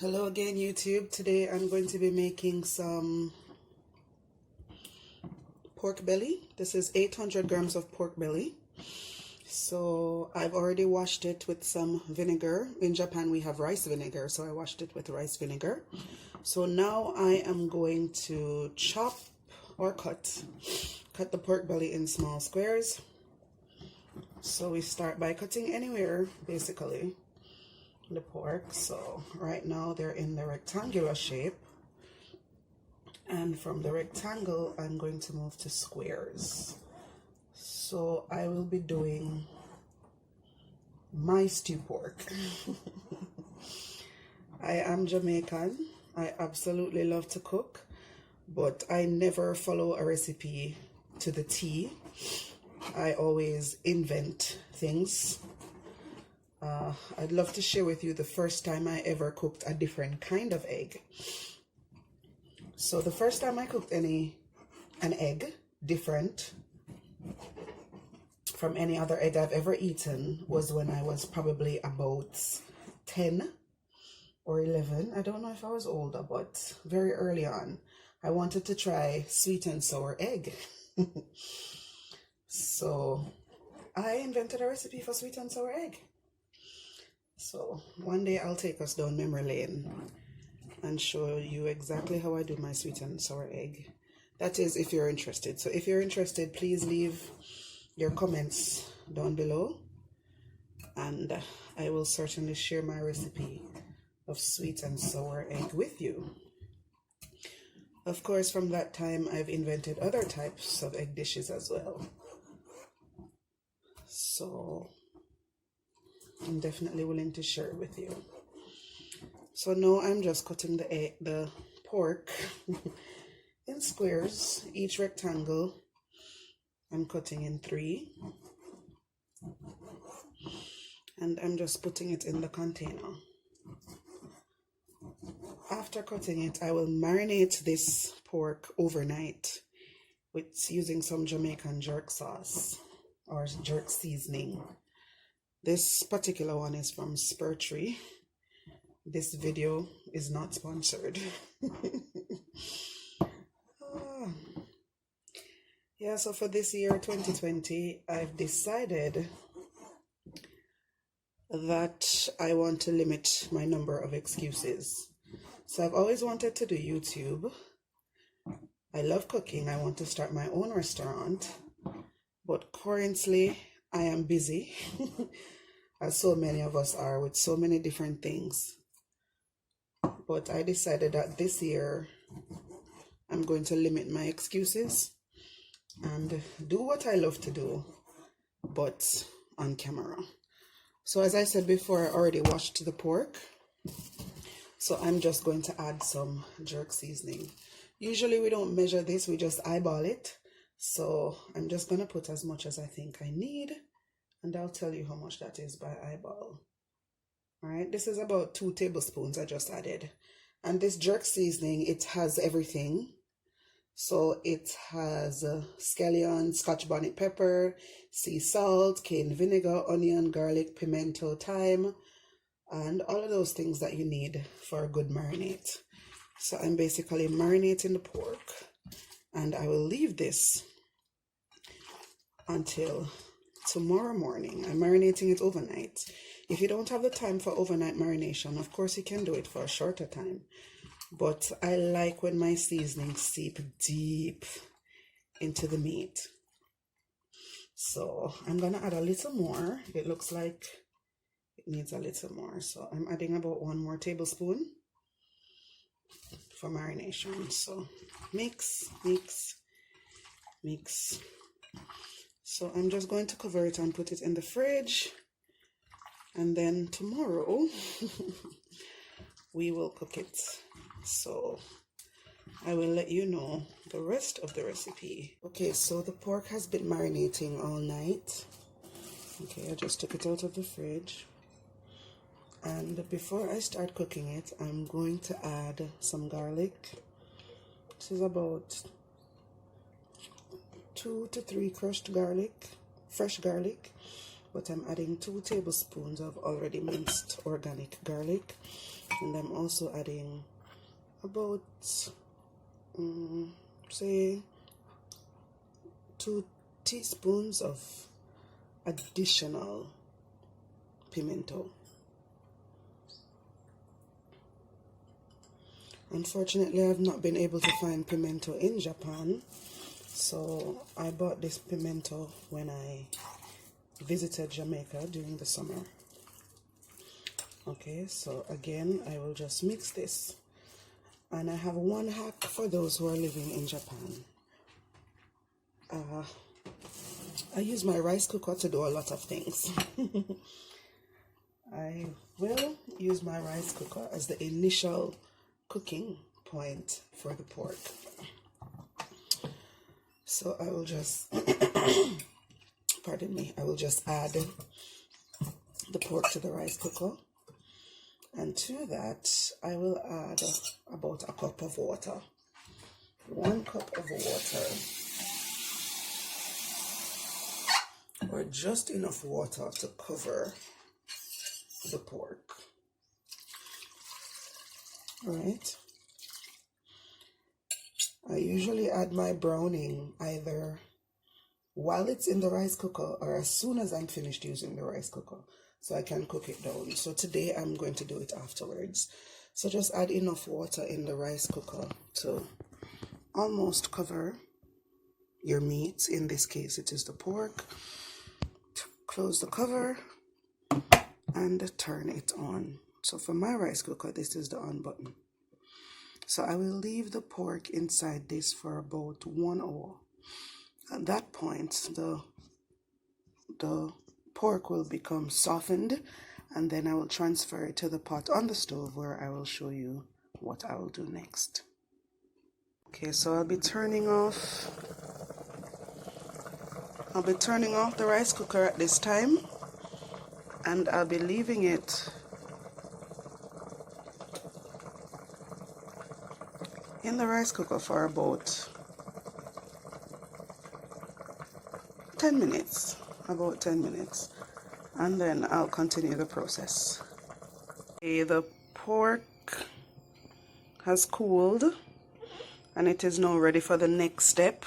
Hello again, YouTube. Today I'm going to be making some pork belly. This is 800 grams of pork belly. So I've already washed it with some vinegar. In Japan we have rice vinegar, so I washed it with rice vinegar. So now I am going to chop or cut the pork belly in small squares. So we start by cutting anywhere, basically, the pork. So right now they're in the rectangular shape, and from the rectangle I'm going to move to squares. So I will be doing my stew pork. I am Jamaican. I absolutely love to cook, but I never follow a recipe to the T. I always invent things. I'd love to share with you the first time I ever cooked a different kind of egg. So the first time I cooked an egg different from any other egg I've ever eaten was when I was probably about 10 or 11. I don't know if I was older, but very early on. I wanted to try sweet and sour egg. So I invented a recipe for sweet and sour egg. So one day I'll take us down memory lane and show you exactly how I do my sweet and sour egg. That is, if you're interested. So if you're interested, please leave your comments down below, and I will certainly share my recipe of sweet and sour egg with you. Of course, from that time, I've invented other types of egg dishes as well. So I'm definitely willing to share it with you. So now I'm just cutting the pork in squares. Each rectangle I'm cutting in 3. And I'm just putting it in the container. After cutting it, I will marinate this pork overnight with using some Jamaican jerk sauce or jerk seasoning. This particular one is from Spurtree. This video is not sponsored. Yeah, so for this year, 2020, I've decided that I want to limit my number of excuses. So I've always wanted to do YouTube. I love cooking. I want to start my own restaurant. But currently, I am busy, as so many of us are, with so many different things. But I decided that this year, I'm going to limit my excuses and do what I love to do, but on camera. So as I said before, I already washed the pork. So I'm just going to add some jerk seasoning. Usually we don't measure this, we just eyeball it. So I'm just going to put as much as I think I need, and I'll tell you how much that is by eyeball. All right, this is about 2 tablespoons I just added. And this jerk seasoning, it has everything. So it has scallion, Scotch bonnet pepper, sea salt, cane vinegar, onion, garlic, pimento, thyme, and all of those things that you need for a good marinade. So I'm basically marinating the pork, and I will leave this until tomorrow morning. I'm marinating it overnight. If you don't have the time for overnight marination, of course you can do it for a shorter time. But I like when my seasonings seep deep into the meat. So I'm going to add a little more. It looks like it needs a little more. So I'm adding about 1 more tablespoon for marination. So mix, mix, mix. So I'm just going to cover it and put it in the fridge. And then tomorrow we will cook it. So I will let you know the rest of the recipe. Okay, so the pork has been marinating all night. Okay, I just took it out of the fridge. And before I start cooking it, I'm going to add some garlic. This is about 2 to 3 crushed garlic, fresh garlic. But I'm adding 2 tablespoons of already minced organic garlic. And I'm also adding about say 2 teaspoons of additional pimento. Unfortunately, I've not been able to find pimento in Japan, so I bought this pimento when I visited Jamaica during the summer. Okay, so again, I will just mix this. And I have one hack for those who are living in Japan. I use my rice cooker to do a lot of things. I will use my rice cooker as the initial cooking point for the pork. So I will just, pardon me, I will just add the pork to the rice cooker. And to that, I will add about a cup of water. 1 cup of water. Or just enough water to cover the pork. Alright. I usually add my browning either while it's in the rice cooker or as soon as I'm finished using the rice cooker, so I can cook it down. So today I'm going to do it afterwards. So just add enough water in the rice cooker to almost cover your meat. In this case, it is the pork. Close the cover and turn it on. So for my rice cooker, this is the on button. So I will leave the pork inside this for about 1 hour. At that point, the pork will become softened, and then I will transfer it to the pot on the stove where I will show you what I will do next. Okay, so I'll be turning off the rice cooker at this time, and I'll be leaving it in the rice cooker for about 10 minutes, and then I'll continue the process. Okay, the pork has cooled and it is now ready for the next step.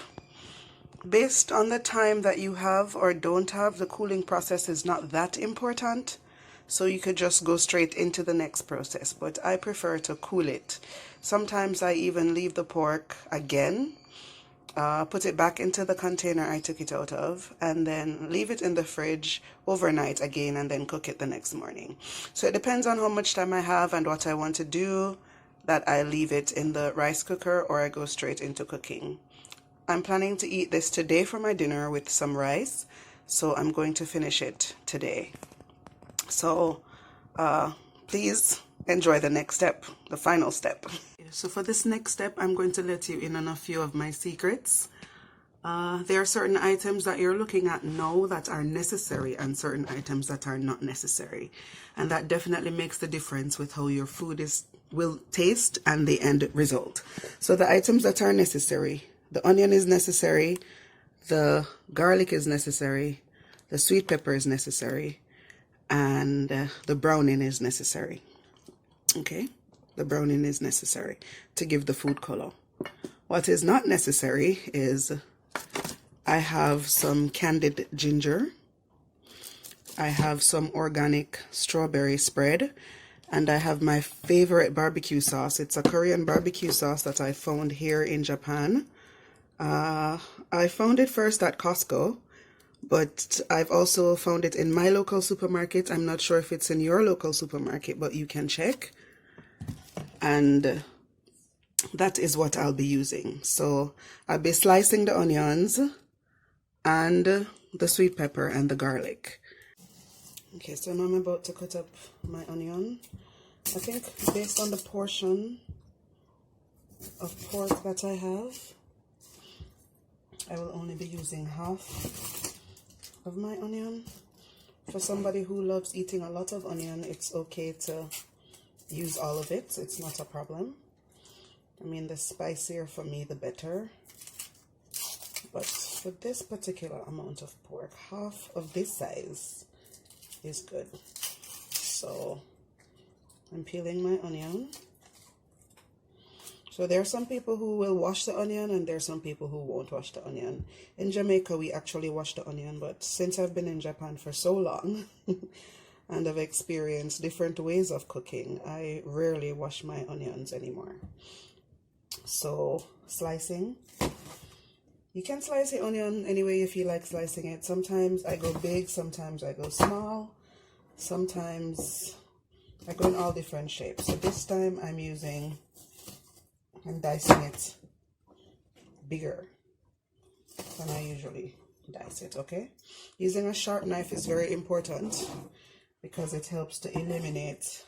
Based on the time that you have or don't have, the cooling process is not that important, so you could just go straight into the next process, but I prefer to cool it. Sometimes I even leave the pork again, put it back into the container I took it out of, and then leave it in the fridge overnight again, and then cook it the next morning. So it depends on how much time I have and what I want to do, that I leave it in the rice cooker or I go straight into cooking. I'm planning to eat this today for my dinner with some rice, so I'm going to finish it today. So please enjoy the next step, the final step. So for this next step, I'm going to let you in on a few of my secrets. There are certain items that you're looking at now that are necessary and certain items that are not necessary. And that definitely makes the difference with how your food will taste and the end result. So the items that are necessary: the onion is necessary, the garlic is necessary, the sweet pepper is necessary, and the browning is necessary. Okay, the browning is necessary to give the food color. What is not necessary is I have some candied ginger, I have some organic strawberry spread, and I have my favorite barbecue sauce. It's a Korean barbecue sauce that I found here in Japan. I found it first at Costco, but I've also found it in my local supermarket. I'm not sure if it's in your local supermarket, but you can check. And that is what I'll be using. So I'll be slicing the onions and the sweet pepper and the garlic. Okay, so now I'm about to cut up my onion. I think based on the portion of pork that I have, I will only be using half of my onion. For somebody who loves eating a lot of onion, it's okay to use all of it. It's not a problem. I mean, the spicier for me, the better. But for this particular amount of pork, half of this size is good. So I'm peeling my onion. So there are some people who will wash the onion and there are some people who won't wash the onion. In Jamaica, we actually wash the onion, but since I've been in Japan for so long and I've experienced different ways of cooking, I rarely wash my onions anymore. So slicing. You can slice the onion any way you feel like slicing it. Sometimes I go big, sometimes I go small, sometimes I go in all different shapes. So this time I'm dicing it bigger than I usually dice it, okay? Using a sharp knife is very important because it helps to eliminate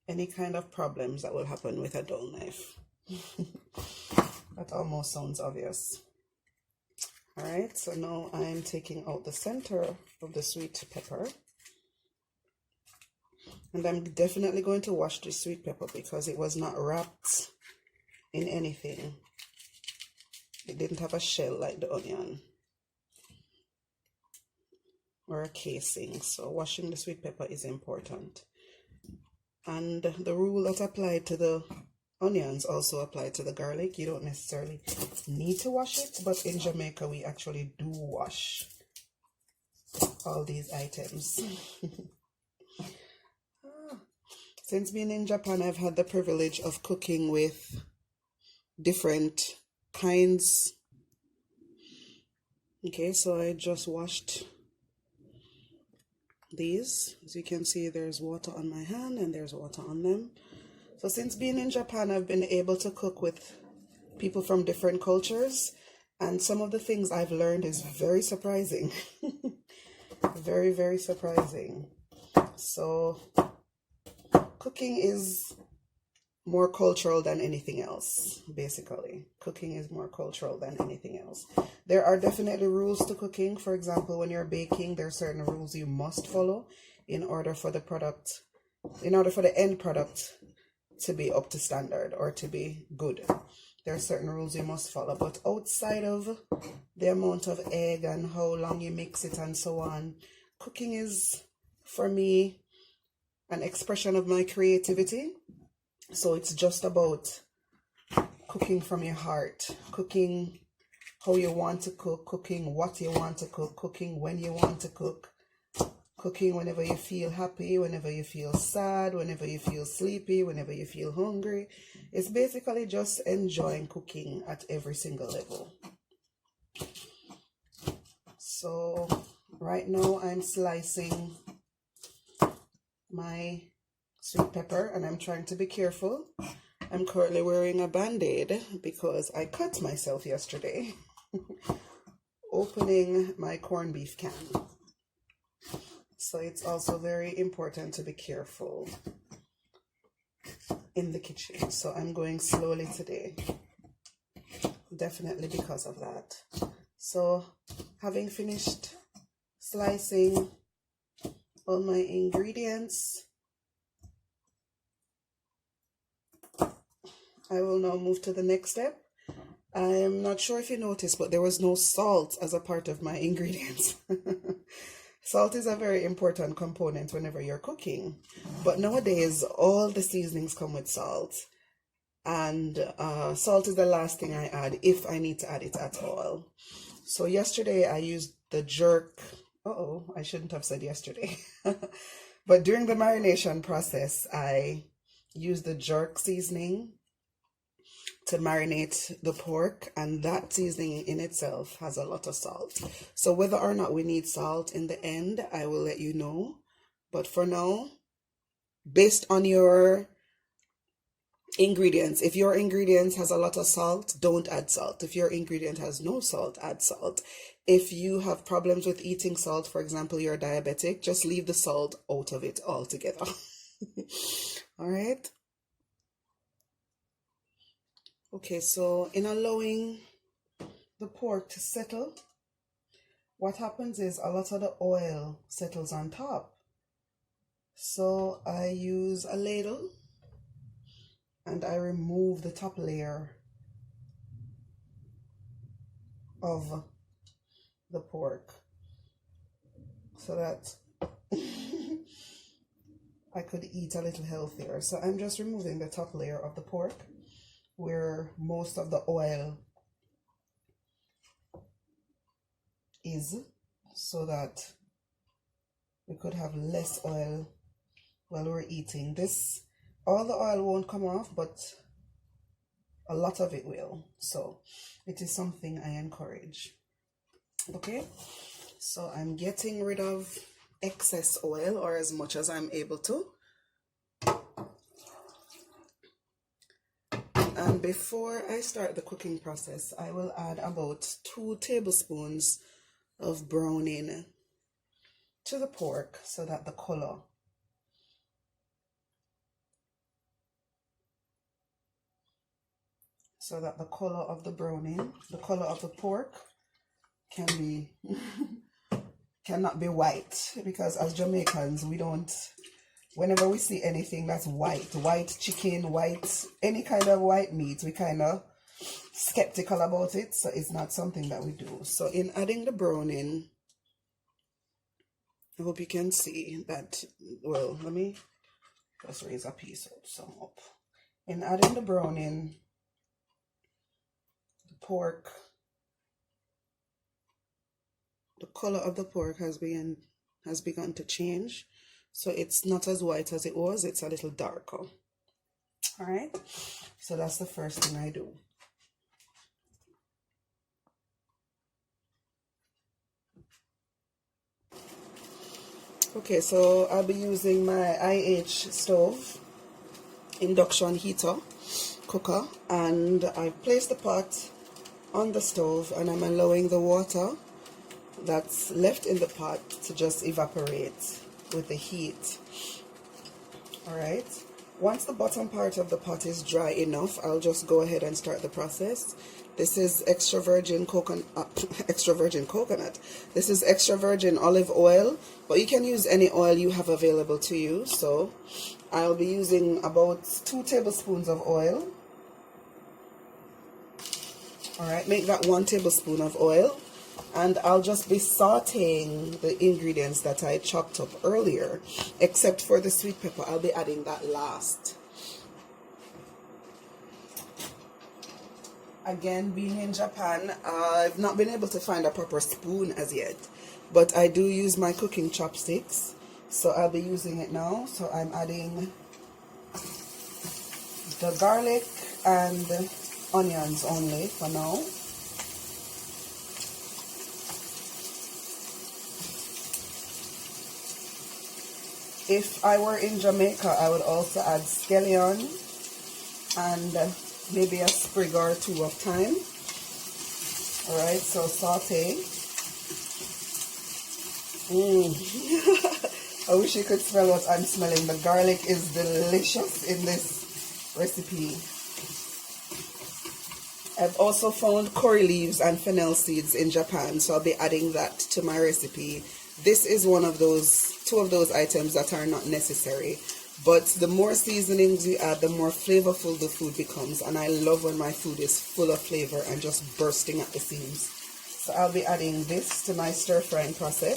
any kind of problems that will happen with a dull knife. That almost sounds obvious. All right, so now I'm taking out the center of the sweet pepper. And I'm definitely going to wash the sweet pepper because it was not wrapped in anything. It didn't have a shell like the onion or a casing. So washing the sweet pepper is important. And the rule that applied to the onions also apply to the garlic. You don't necessarily need to wash it, but in Jamaica we actually do wash all these items. Since being in Japan, I've had the privilege of cooking with different kinds. Okay, so I just washed these. As you can see, there's water on my hand and there's water on them. So since being in Japan, I've been able to cook with people from different cultures, and some of the things I've learned is very surprising. Very, very surprising. So cooking is more cultural than anything else, basically. Cooking is more cultural than anything else. There are definitely rules to cooking. For example, when you're baking, there are certain rules you must follow in order for the end product to be up to standard or to be good. There are certain rules you must follow, but outside of the amount of egg and how long you mix it and so on, cooking is, for me, an expression of my creativity. So it's just about cooking from your heart, cooking how you want to cook, cooking what you want to cook, cooking when you want to cook, cooking whenever you feel happy, whenever you feel sad, whenever you feel sleepy, whenever you feel hungry. It's basically just enjoying cooking at every single level. So right now I'm slicing my sweet pepper and I'm trying to be careful. I'm currently wearing a band-aid because I cut myself yesterday opening my corned beef can. So it's also very important to be careful in the kitchen. So I'm going slowly today, definitely because of that. So having finished slicing all my ingredients, I will now move to the next step. I'm not sure if you noticed, but there was no salt as a part of my ingredients. Salt is a very important component whenever you're cooking, but nowadays all the seasonings come with salt, and salt is the last thing I add if I need to add it at all. So yesterday I used the jerk. I shouldn't have said yesterday. But during the marination process, I used the jerk seasoning to marinate the pork, and that seasoning in itself has a lot of salt. So whether or not we need salt in the end, I will let you know. But for now, based on your ingredients, if your ingredients has a lot of salt, don't add salt. If your ingredient has no salt, add salt. If you have problems with eating salt, for example, you're diabetic, just leave the salt out of it altogether. All right. Okay, so in allowing the pork to settle, what happens is a lot of the oil settles on top. So I use a ladle and I remove the top layer of the pork so that I could eat a little healthier. So I'm just removing the top layer of the pork where most of the oil is, so that we could have less oil while we're eating this. All the oil won't come off, but a lot of it will. So it is something I encourage. Okay, so I'm getting rid of excess oil, or as much as I'm able to. And before I start the cooking process, I will add about 2 tablespoons of browning to the pork so that the color of the browning, the color of the pork cannot be white, because as Jamaicans we don't, whenever we see anything that's white chicken, white, any kind of white meat, we kind of skeptical about it, so it's not something that we do. So in adding the browning, I hope you can see that. Well, let me just raise a piece up, so up. In adding the browning, the pork, the color of the pork has begun to change. So it's not as white as it was, it's a little darker. All right, so that's the first thing I do. Okay, so I'll be using my IH stove, induction heater, cooker, and I've placed the pot on the stove and I'm allowing the water that's left in the pot to just evaporate with the heat. Alright, once the bottom part of the pot is dry enough, I'll just go ahead and start the process. This is extra virgin coconut. This is extra virgin olive oil, but you can use any oil you have available to you. So I'll be using about 2 tablespoons of oil. Alright, make that 1 tablespoon of oil. And I'll just be sauteing the ingredients that I chopped up earlier, except for the sweet pepper. I'll be adding that last. Again, being in Japan, I've not been able to find a proper spoon as yet, but I do use my cooking chopsticks, so I'll be using it now. So I'm adding the garlic and onions only for now. If I were in Jamaica, I would also add scallion and maybe a sprig or 2 of thyme. Alright, so saute. I wish you could smell what I'm smelling. The garlic is delicious in this recipe. I've also found curry leaves and fennel seeds in Japan, so I'll be adding that to my recipe. This is one of those, 2 of those items that are not necessary, but the more seasonings you add, the more flavorful the food becomes, and I love when my food is full of flavor and just bursting at the seams. So I'll be adding this to my stir frying process.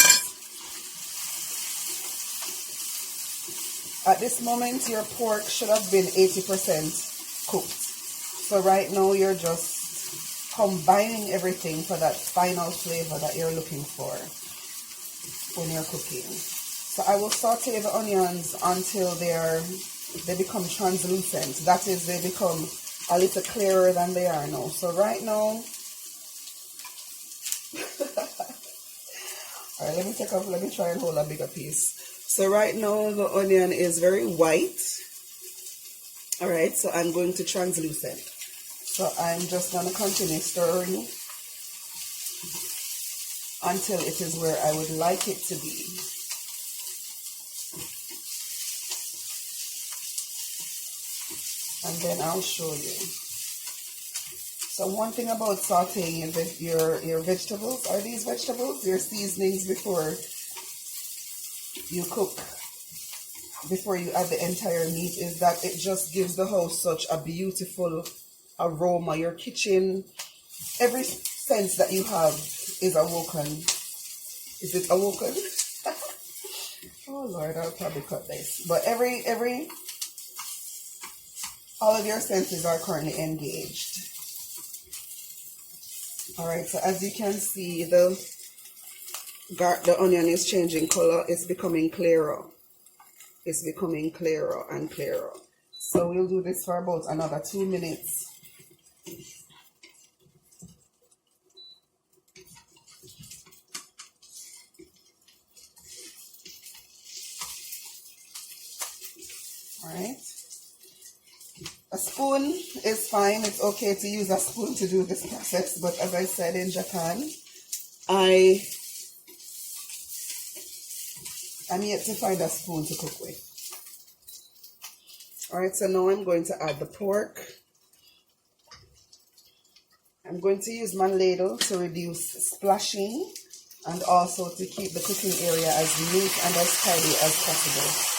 At this moment, your pork should have been 80% cooked. So right now you're just combining everything for that final flavor that you're looking for when you're cooking. So I will saute the onions until they become translucent. That is, they become a little clearer than they are now. So right now, alright, let me try and hold a bigger piece. So right now the onion is very white. Alright, so I'm going to translucent. So I'm just going to continue stirring until it is where I would like it to be. And then I'll show you. So one thing about sauteing your vegetables, are these vegetables your seasonings before you cook, before you add the entire meat, is that it just gives the house such a beautiful aroma. Your kitchen, every sense that you have is awoken. Is it awoken? Oh Oh Lord, I'll probably cut this. But all of your senses are currently engaged. Alright, so as you can see, the onion is changing color. It's becoming clearer. It's becoming clearer and clearer. So we'll do this for about another 2 minutes. Alright. A spoon is fine. It's okay to use a spoon to do this process. But as I said, in Japan, I'm yet to find a spoon to cook with. Alright, so now I'm going to add the pork. I'm going to use my ladle to reduce splashing and also to keep the cooking area as neat and as tidy as possible.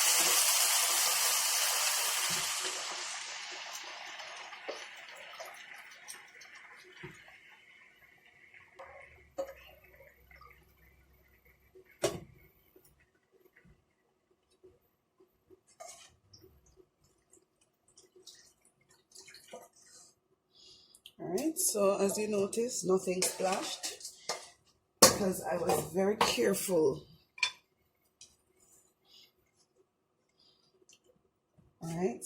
Alright, so as you notice, nothing splashed because I was very careful. Alright.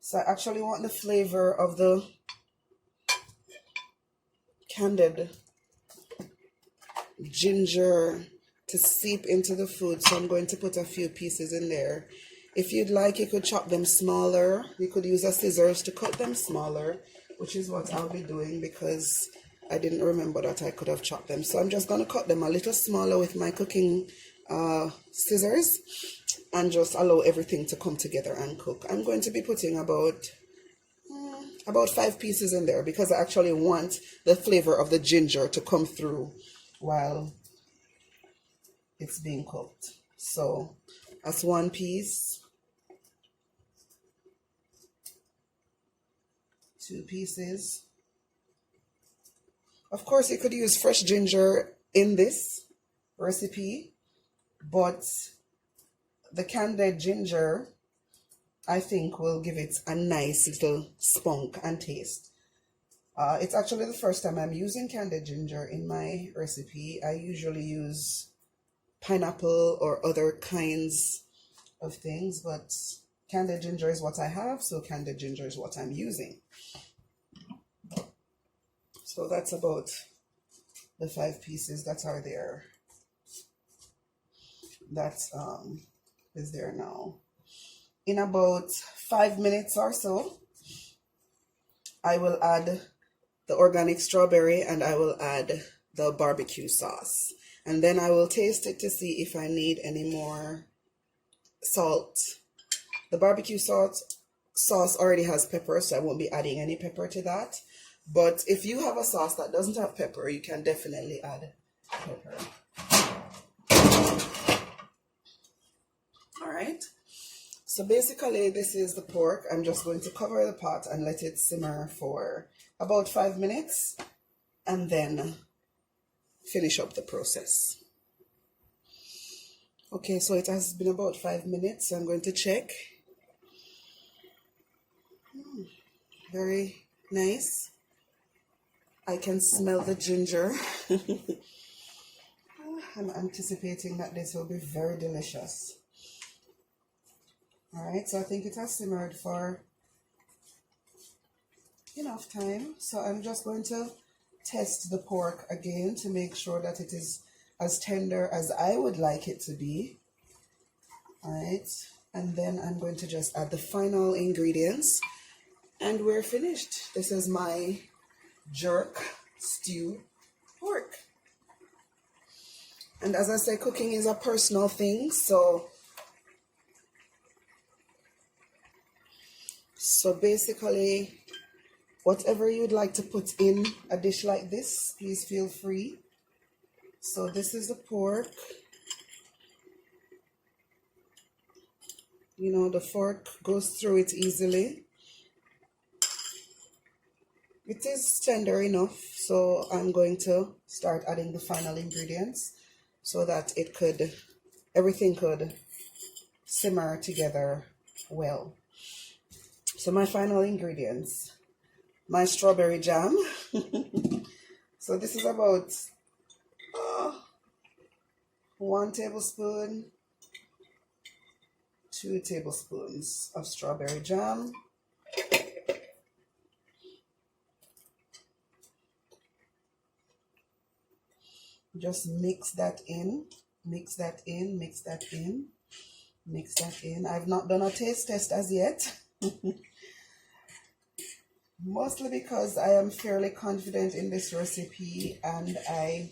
So I actually want the flavor of the candied ginger to seep into the food, so I'm going to put a few pieces in there. If you'd like, you could chop them smaller. You could use a scissors to cut them smaller, which is what I'll be doing because I didn't remember that I could have chopped them. So I'm just going to cut them a little smaller with my cooking scissors and just allow everything to come together and cook. I'm going to be putting about 5 pieces in there because I actually want the flavor of the ginger to come through while it's being cooked. So that's 1 piece, 2 pieces. Of course, you could use fresh ginger in this recipe, but the candied ginger, I think, will give it a nice little spunk and taste. It's actually the first time I'm using candied ginger in my recipe. I usually use pineapple or other kinds of things, but candied ginger is what I have, so candied ginger is what I'm using. So that's about the 5 pieces that are there. That is there now. In about 5 minutes or so, I will add the organic strawberry and I will add the barbecue sauce. And then I will taste it to see if I need any more salt. The barbecue sauce already has pepper, so I won't be adding any pepper to that. But if you have a sauce that doesn't have pepper, you can definitely add pepper. Alright. So basically, this is the pork. I'm just going to cover the pot and let it simmer for about 5 minutes and then finish up the process. Okay, so it has been about 5 minutes. So I'm going to check. Very nice. I can smell the ginger. I'm anticipating that this will be very delicious. Alright, so I think it has simmered for enough time. So I'm just going to test the pork again to make sure that it is as tender as I would like it to be. Alright, and then I'm going to just add the final ingredients and we're finished. This is my jerk stew pork. And as I say, cooking is a personal thing, so basically whatever you'd like to put in a dish like this, please feel free. So this is the pork. You know, the fork goes through it easily. It is tender enough, so I'm going to start adding the final ingredients. so that everything could simmer together well. So my final ingredients, my strawberry jam. So this is about 1 tablespoon, 2 tablespoons of strawberry jam. Just mix that in, mix that in, mix that in, mix that in. I've not done a taste test as yet. Mostly because I am fairly confident in this recipe and I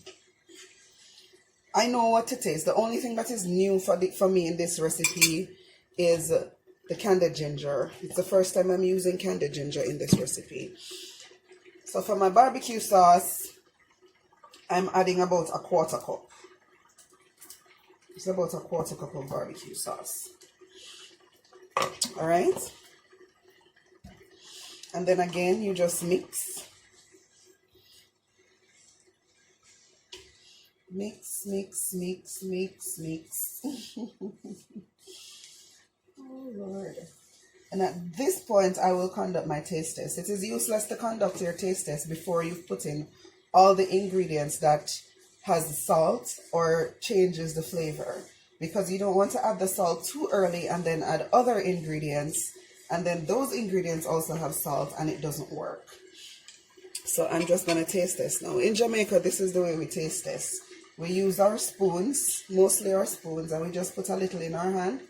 know what to taste. The only thing that is new for me in this recipe is the candied ginger. It's the first time I'm using candied ginger in this recipe. So for my barbecue sauce, I'm adding about a 1/4 cup. It's about a 1/4 cup of barbecue sauce. All right. And then again, you just mix. Mix, mix, mix, mix, mix. Oh, Lord. And at this point, I will conduct my taste test. It is useless to conduct your taste test before you've put in all the ingredients that has salt or changes the flavor, because you don't want to add the salt too early and then add other ingredients, and then those ingredients also have salt and it doesn't work. So I'm just going to taste this now. In Jamaica, this is the way we taste this. We use our spoons, mostly our spoons, and we just put a little in our hand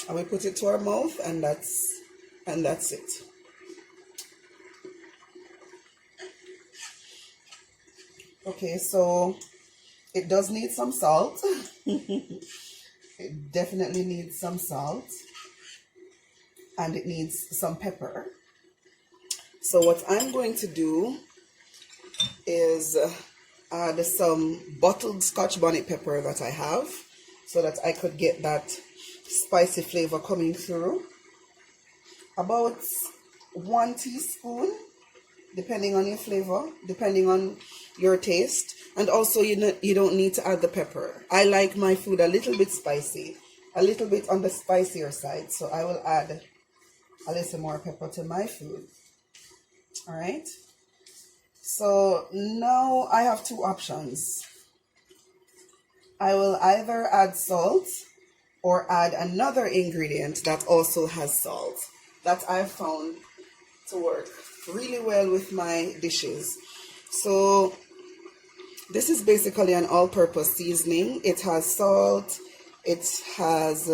and we put it to our mouth, and that's it. Okay, so it does need some salt. It definitely needs some salt, and it needs some pepper. So what I'm going to do is add some bottled Scotch bonnet pepper that I have, so that I could get that spicy flavor coming through. About 1 teaspoon, depending on your flavor, depending on your taste. And also you don't need to add the pepper. I like my food a little bit spicy, a little bit on the spicier side, so I will add a little more pepper to my food. All right, so now I have 2 options. I will either add salt or add another ingredient that also has salt that I've found to work really well with my dishes. So this is basically an all-purpose seasoning. It has salt, it has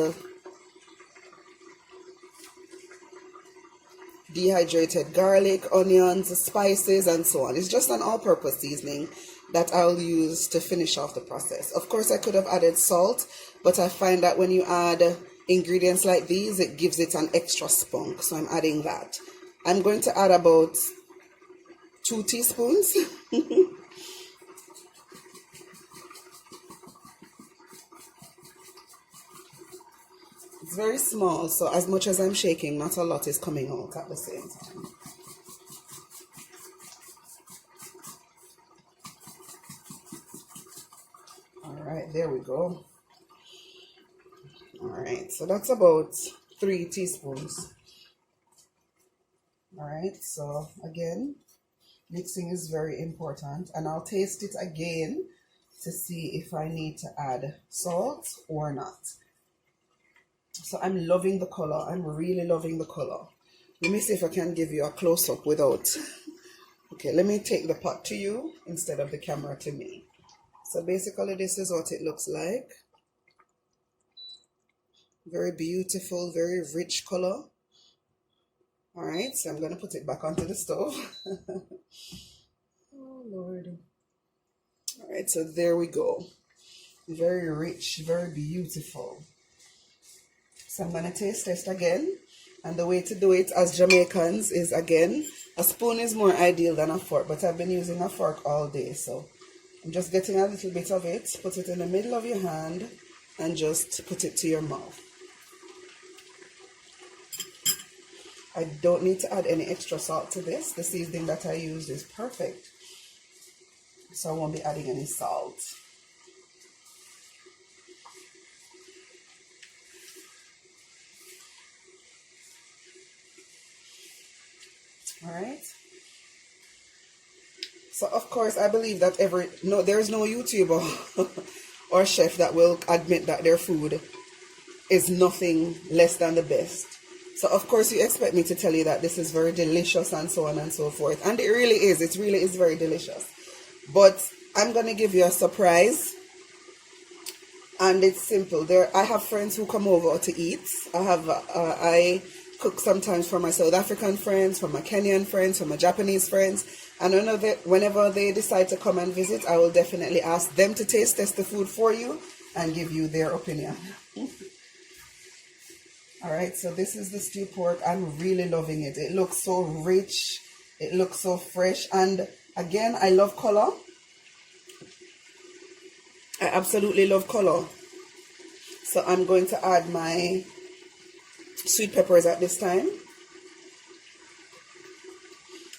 dehydrated garlic, onions, spices, and so on. It's just an all-purpose seasoning that I'll use to finish off the process. Of course, I could have added salt, but I find that when you add ingredients like these, it gives it an extra spunk, so I'm adding that. I'm going to add about 2 teaspoons. It's very small, so as much as I'm shaking, not a lot is coming out at the same time. All right, there we go. All right, so that's about 3 teaspoons. All right, so again, mixing is very important, and I'll taste it again to see if I need to add salt or not. So I'm loving the color. I'm really loving the color. Let me see if I can give you a close-up without. Okay, let me take the pot to you instead of the camera to me. So basically this is what it looks like. Very beautiful, very rich color. All right, so I'm going to put it back onto the stove. Oh, Lord. All right, so there we go. Very rich, very beautiful. So I'm going to taste test again. And the way to do it as Jamaicans is, again, a spoon is more ideal than a fork, but I've been using a fork all day. So I'm just getting a little bit of it, put it in the middle of your hand, and just put it to your mouth. I don't need to add any extra salt to this. The seasoning that I used is perfect, so I won't be adding any salt. All right. So of course, I believe that there's no YouTuber or chef that will admit that their food is nothing less than the best. So of course you expect me to tell you that this is very delicious and so on and so forth. And it really is. It really is very delicious. But I'm going to give you a surprise. And it's simple. I have friends who come over to eat. I cook sometimes for my South African friends, for my Kenyan friends, for my Japanese friends. And whenever they decide to come and visit, I will definitely ask them to taste test the food for you and give you their opinion. All right, so this is the stew pork. I'm really loving it. It looks so rich. It looks so fresh. And again, I love color. I absolutely love color. So I'm going to add my sweet peppers at this time.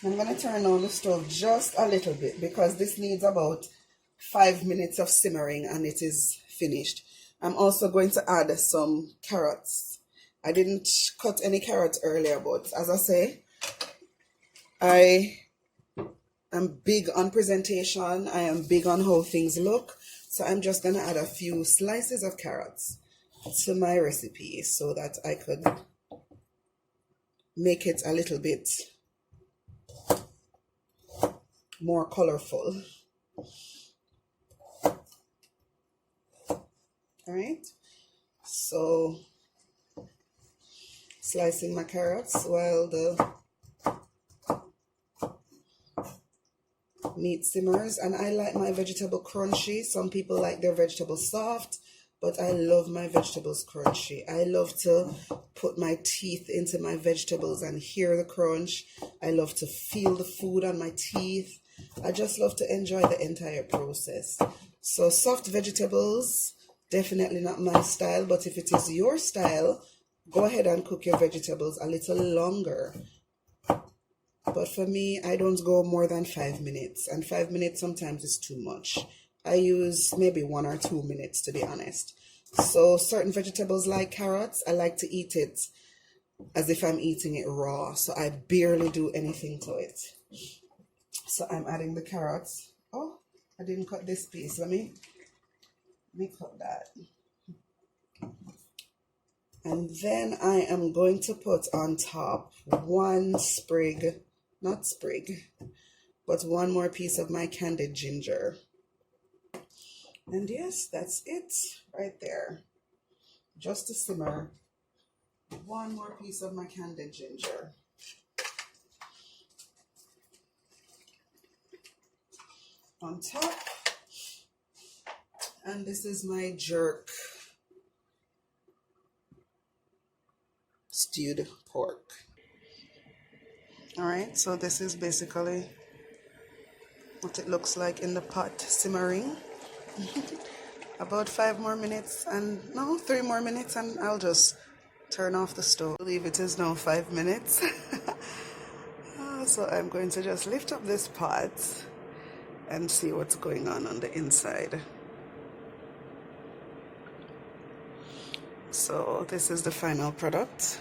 I'm going to turn on the stove just a little bit because this needs about 5 minutes of simmering and it is finished. I'm also going to add some carrots. I didn't cut any carrots earlier, but as I say, I am big on presentation. I am big on how things look. So I'm just going to add a few slices of carrots to my recipe so that I could make it a little bit more colorful. All right. So slicing my carrots while the meat simmers. And I like my vegetable crunchy. Some people like their vegetables soft, but I love my vegetables crunchy. I love to put my teeth into my vegetables and hear the crunch. I love to feel the food on my teeth. I just love to enjoy the entire process. So soft vegetables, definitely not my style, but if it is your style, go ahead and cook your vegetables a little longer. But for me, I don't go more than 5 minutes. And 5 minutes sometimes is too much. I use maybe 1 or 2 minutes, to be honest. So certain vegetables like carrots, I like to eat it as if I'm eating it raw. So I barely do anything to it. So I'm adding the carrots. Oh, I didn't cut this piece. Let me cut that. And then I am going to put on top one sprig, not sprig, but one more piece of my candied ginger. And yes, that's it right there. Just to simmer, one more piece of my candied ginger. On top. And this is my jerk stewed pork. All right, so this is basically what it looks like in the pot simmering. About 5 more minutes and no, 3 more minutes and I'll just turn off the stove. I believe it is now 5 minutes. So I'm going to just lift up this pot and see what's going on the inside. So this is the final product.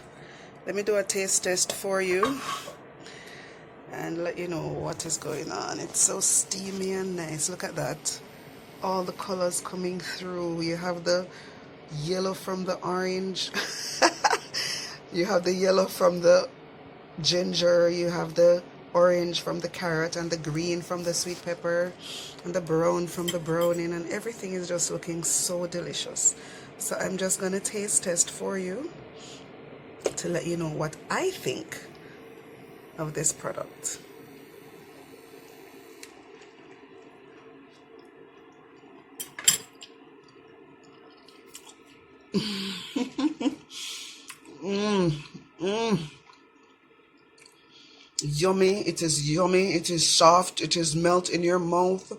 Let me do a taste test for you and let you know what is going on. It's so steamy and nice. Look at that. All the colors coming through. You have the yellow from the orange. You have the yellow from the ginger. You have the orange from the carrot and the green from the sweet pepper and the brown from the browning, and everything is just looking so delicious. So I'm just going to taste test for you to let you know what I think of this product. Yummy. It is yummy. It is soft. It is melt in your mouth.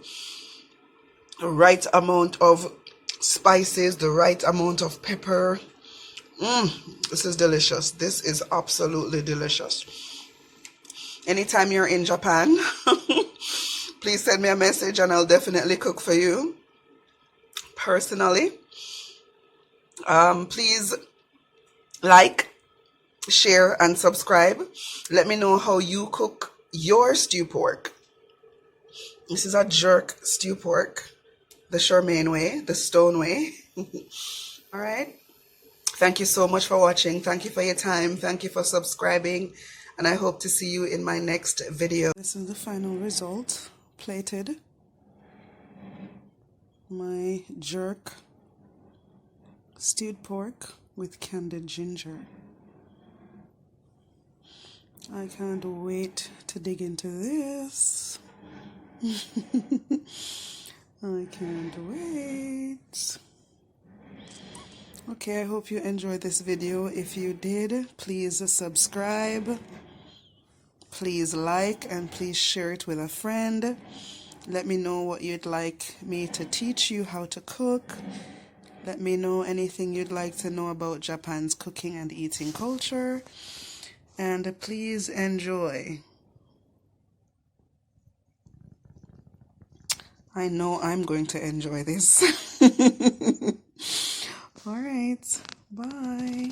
The right amount of spices, the right amount of pepper. This is delicious. This is absolutely delicious. Anytime you're in Japan, please send me a message and I'll definitely cook for you personally. Please like, share, and subscribe. Let me know how you cook your stew pork. This is a jerk stew pork, the Charmaine way, the stone way. All right. Thank you so much for watching. Thank you for your time. Thank you for subscribing. And I hope to see you in my next video. This is the final result. Plated. My jerk stewed pork with candied ginger. I can't wait to dig into this. I can't wait. Okay, I hope you enjoyed this video. If you did, please subscribe, please like, and please share it with a friend. Let me know what you'd like me to teach you how to cook. Let me know anything you'd like to know about Japan's cooking and eating culture. And please enjoy. I know I'm going to enjoy this. All right, bye.